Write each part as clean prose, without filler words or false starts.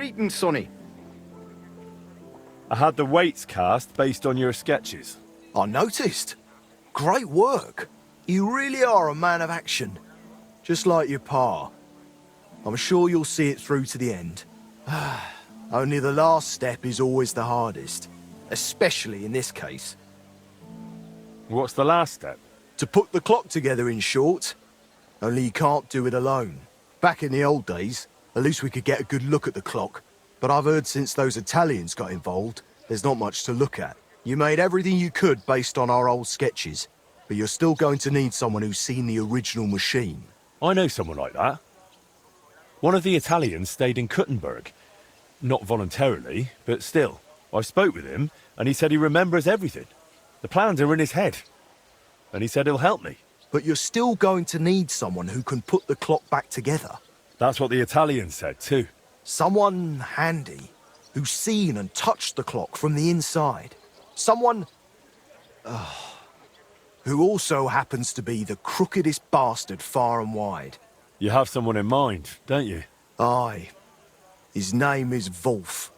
eating, sonny? I had the weights cast based on your sketches. I noticed. Great work. You really are a man of action. Just like your pa. I'm sure you'll see it through to the end. Only the last step is always the hardest. Especially in this case. What's the last step? To put the clock together, in short. Only you can't do it alone. Back in the old days, at least we could get a good look at the clock. But I've heard since those Italians got involved, there's not much to look at. You made everything you could based on our old sketches, but you're still going to need someone who's seen the original machine. I know someone like that. One of the Italians stayed in Kuttenberg. Not voluntarily, but still. I spoke with him, and he said he remembers everything. The plans are in his head. And he said he'll help me. But you're still going to need someone who can put the clock back together. That's what the Italian said, too. Someone handy, who's seen and touched the clock from the inside. Someone... who also happens to be the crookedest bastard far and wide. You have someone in mind, don't you? Aye. His name is Volf.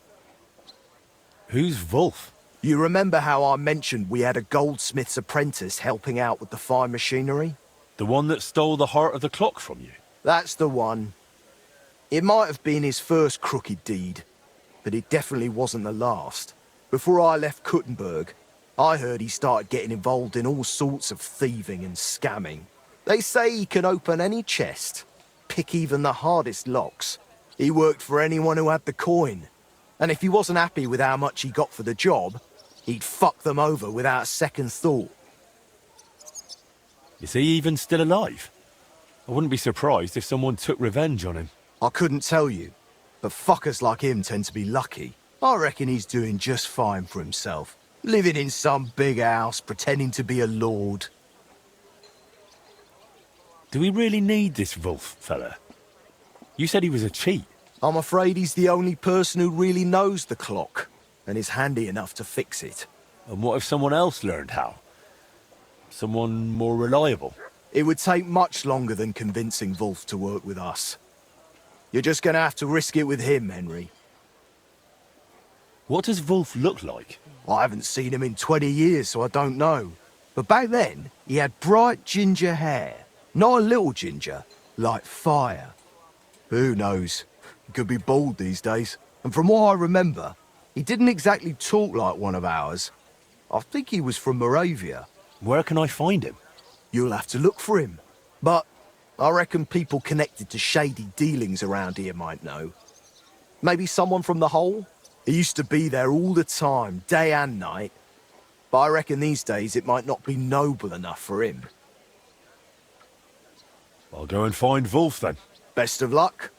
Who's Volf? You remember how I mentioned we had a goldsmith's apprentice helping out with the fine machinery? The one that stole the heart of the clock from you? That's the one. It might have been his first crooked deed, but it definitely wasn't the last. Before I left Kuttenberg, I heard he started getting involved in all sorts of thieving and scamming. They say he can open any chest, pick even the hardest locks. He worked for anyone who had the coin. And if he wasn't happy with how much he got for the job, he'd fuck them over without a second thought. Is he even still alive? I wouldn't be surprised if someone took revenge on him. I couldn't tell you, but fuckers like him tend to be lucky. I reckon he's doing just fine for himself. Living in some big house, pretending to be a lord. Do we really need this Volf fella? You said he was a cheat. I'm afraid he's the only person who really knows the clock, and is handy enough to fix it. And what if someone else learned how? Someone more reliable? It would take much longer than convincing Volf to work with us. You're just gonna have to risk it with him, Henry. What does Volf look like? I haven't seen him in 20 years, so I don't know. But back then, he had bright ginger hair. Not a little ginger, like fire. Who knows? He could be bald these days. And from what I remember, he didn't exactly talk like one of ours. I think he was from Moravia. Where can I find him? You'll have to look for him. But I reckon people connected to shady dealings around here might know. Maybe someone from the Hole? He used to be there all the time, day and night. But I reckon these days it might not be noble enough for him. I'll go and find Volf then. Best of luck.